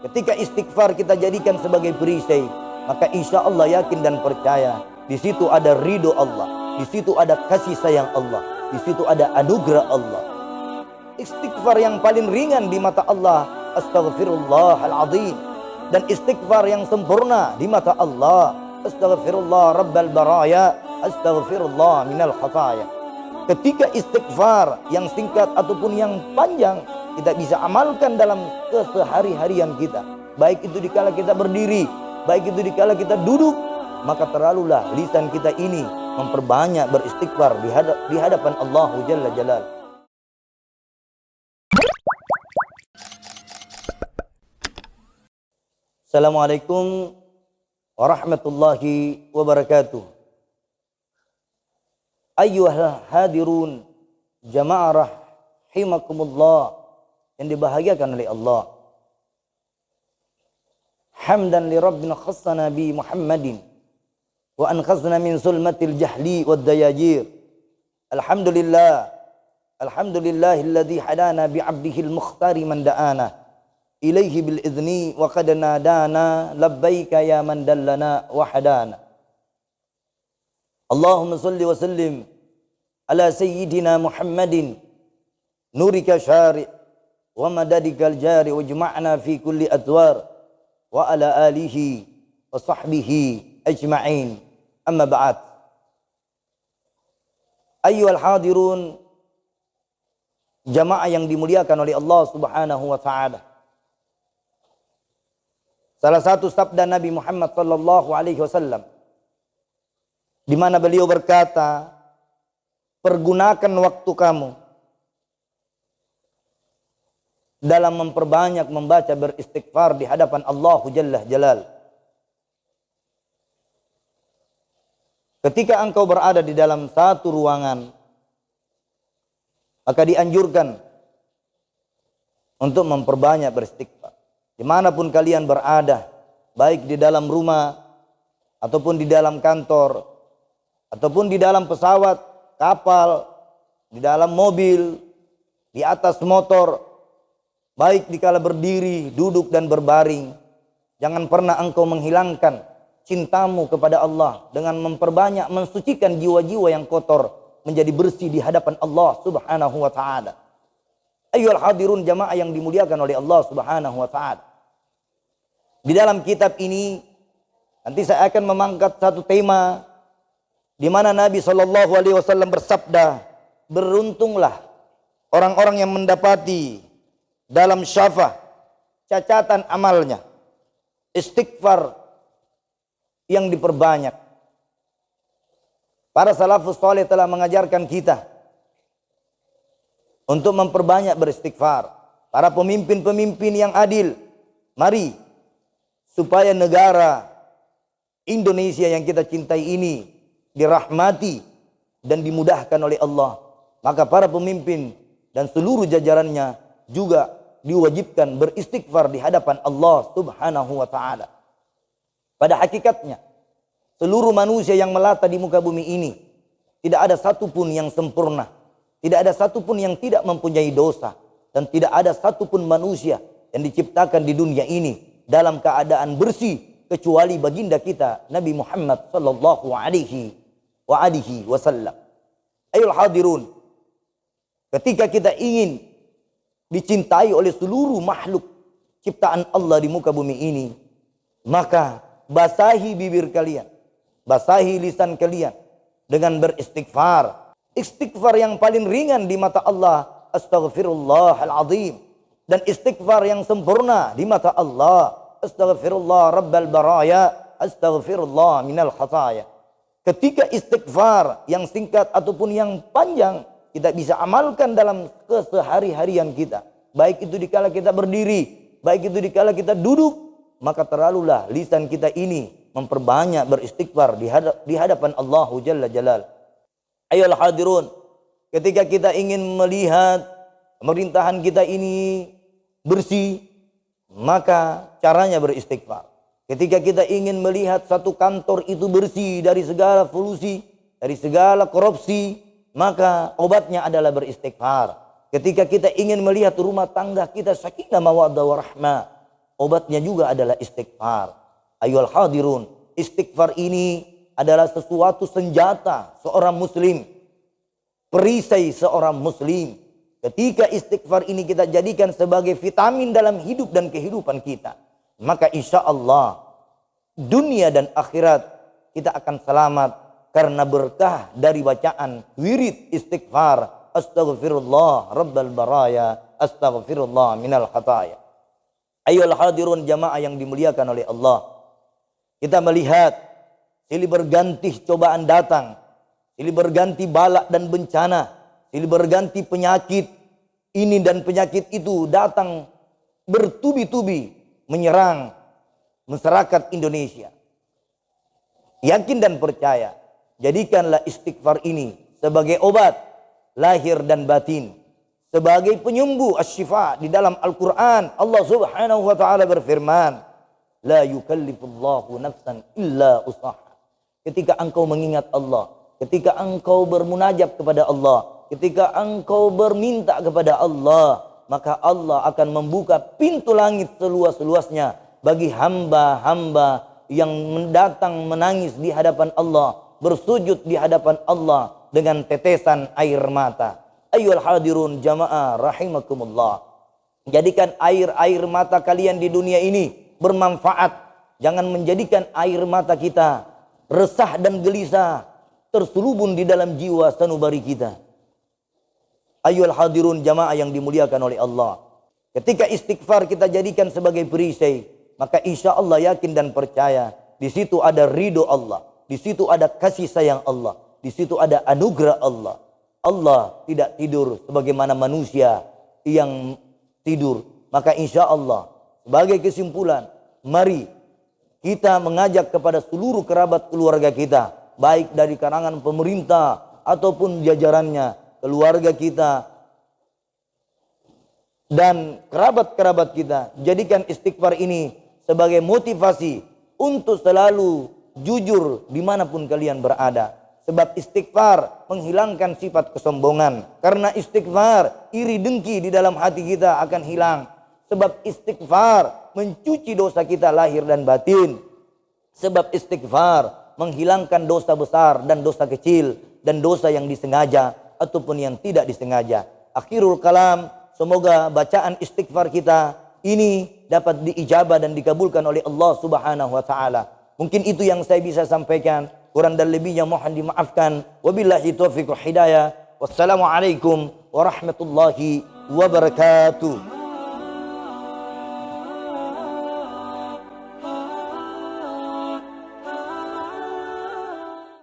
Ketika istighfar kita jadikan sebagai perisai, maka insya Allah yakin dan percaya, di situ ada ridho Allah, di situ ada kasih sayang Allah, di situ ada anugerah Allah. Istighfar yang paling ringan di mata Allah, astaghfirullahaladzim. Dan istighfar yang sempurna di mata Allah, astaghfirullah rabbal baraya, astaghfirullah minal khataya. Ketika istighfar yang singkat ataupun yang panjang kita bisa amalkan dalam kesehari-harian kita, baik itu dikala kita berdiri, baik itu dikala kita duduk, maka terlalulah lisan kita ini memperbanyak beristighfar di hadapan Allah Jalla Jalal. Assalamualaikum warahmatullahi wabarakatuh. Ayyuhal hadirun jamaah rahimakumullah yang dibahagiakan oleh Allah. Hamdan li rabbina khassana bi Muhammadin wa anqazna min zulmatil jahli wad dayajir. Alhamdulillahilladzi hadana bi 'abdihil mukhtari man da'ana ilaihi bil idzni wa qad nadana labbaika ya man dallana wa hadana. Allahumma salli wa sallim ala sayyidina Muhammadin nurika syari' wa madadikal jari wajma'na fi kulli adwar wa ala alihi wa sahbihi ajma'in. Amma ba'd. Ayyuhal hadirun jamaah yang dimuliakan oleh Allah Subhanahu wa taala. Salah satu sabda Nabi Muhammad sallallahu alaihi wasallam di mana beliau berkata, pergunakan waktu kamu dalam memperbanyak membaca beristighfar di hadapan Allah Jalla Jalal. Ketika engkau berada di dalam satu ruangan, maka dianjurkan untuk memperbanyak beristighfar. Dimanapun kalian berada, baik di dalam rumah, ataupun di dalam kantor, ataupun di dalam pesawat, kapal, di dalam mobil, di atas motor, baik dikala berdiri, duduk dan berbaring, jangan pernah engkau menghilangkan cintamu kepada Allah dengan memperbanyak mensucikan jiwa-jiwa yang kotor menjadi bersih di hadapan Allah Subhanahu wa taala. Ayyuhal hadirun jamaah yang dimuliakan oleh Allah Subhanahu wa taala. Di dalam kitab ini nanti saya akan mengangkat satu tema di mana Nabi sallallahu alaihi wasallam bersabda, beruntunglah orang-orang yang mendapati dalam syafah catatan amalnya istighfar yang diperbanyak. Para salafus saleh telah mengajarkan kita untuk memperbanyak beristighfar. Para pemimpin-pemimpin yang adil, mari supaya negara Indonesia yang kita cintai ini dirahmati dan dimudahkan oleh Allah, maka para pemimpin dan seluruh jajarannya juga diwajibkan beristighfar di hadapan Allah Subhanahu wa taala. Pada hakikatnya seluruh manusia yang melata di muka bumi ini tidak ada satupun yang sempurna, tidak ada satupun yang tidak mempunyai dosa, dan tidak ada satupun manusia yang diciptakan di dunia ini dalam keadaan bersih kecuali baginda kita Nabi Muhammad sallallahu alaihi wasallam. Ayyuhal hadirun, ketika kita ingin dicintai oleh seluruh makhluk ciptaan Allah di muka bumi ini, maka basahi bibir kalian, basahi lisan kalian dengan beristighfar. Istighfar yang paling ringan di mata Allah, astaghfirullahaladzim. Dan istighfar yang sempurna di mata Allah, astaghfirullah rabbal baraya, astaghfirullah minal khataya. Ketika istighfar yang singkat ataupun yang panjang kita bisa amalkan dalam kesehari-harian kita, baik itu dikala kita berdiri, baik itu dikala kita duduk, maka terlalulah lisan kita ini memperbanyak beristighfar di hadapan Allah Jalla Jalal. Ayolah hadirun, ketika kita ingin melihat pemerintahan kita ini bersih, maka caranya beristighfar. Ketika kita ingin melihat satu kantor itu bersih dari segala polusi, dari segala korupsi, maka obatnya adalah beristighfar. Ketika kita ingin melihat rumah tangga kita sakinah mawaddah warahmah, obatnya juga adalah istighfar. Ayyuhal hadirun, istighfar ini adalah sesuatu senjata seorang muslim, perisai seorang muslim. Ketika istighfar ini kita jadikan sebagai vitamin dalam hidup dan kehidupan kita, maka insya Allah dunia dan akhirat kita akan selamat karena berkah dari bacaan wirid istighfar. Astaghfirullah rabbal baraya, astaghfirullah minal khataya. Ayyuhal hadirun jamaah yang dimuliakan oleh Allah, kita melihat silih berganti cobaan datang, silih berganti balak dan bencana, silih berganti penyakit ini dan penyakit itu datang bertubi-tubi menyerang masyarakat Indonesia. Yakin dan percaya, jadikanlah istighfar ini sebagai obat lahir dan batin, sebagai penyembuh asy-syifa. Di dalam Al-Quran Allah subhanahu wa ta'ala berfirman, la yukallifullahu nafsan illa usaha. Ketika engkau mengingat Allah, ketika engkau bermunajat kepada Allah, ketika engkau berminta kepada Allah, maka Allah akan membuka pintu langit seluas-luasnya bagi hamba-hamba yang mendatang menangis di hadapan Allah, bersujud di hadapan Allah dengan tetesan air mata. Ayyuhal hadirun jamaah rahimakumullah, jadikan air-air mata kalian di dunia ini bermanfaat. Jangan menjadikan air mata kita resah dan gelisah terselubung di dalam jiwa sanubari kita. Ayyuhal hadirun jamaah yang dimuliakan oleh Allah, ketika istighfar kita jadikan sebagai perisai, maka insya Allah yakin dan percaya di situ ada ridho Allah, di situ ada kasih sayang Allah, di situ ada anugerah Allah. Allah tidak tidur sebagaimana manusia yang tidur. Maka insya Allah sebagai kesimpulan, mari kita mengajak kepada seluruh kerabat keluarga kita, baik dari kalangan pemerintah ataupun jajarannya, keluarga kita dan kerabat-kerabat kita, jadikan istighfar ini sebagai motivasi untuk selalu jujur dimanapun kalian berada. Sebab istighfar menghilangkan sifat kesombongan. Karena istighfar, iri dengki di dalam hati kita akan hilang. Sebab istighfar mencuci dosa kita lahir dan batin. Sebab istighfar menghilangkan dosa besar dan dosa kecil, dan dosa yang disengaja ataupun yang tidak disengaja. Akhirul kalam, semoga bacaan istighfar kita ini dapat diijabah dan dikabulkan oleh Allah subhanahu wa ta'ala. Mungkin itu yang saya bisa sampaikan. Kurang dan lebihnya mohon dimaafkan. Wabillahi taufiq wal hidayah. Wassalamualaikum warahmatullahi wabarakatuh.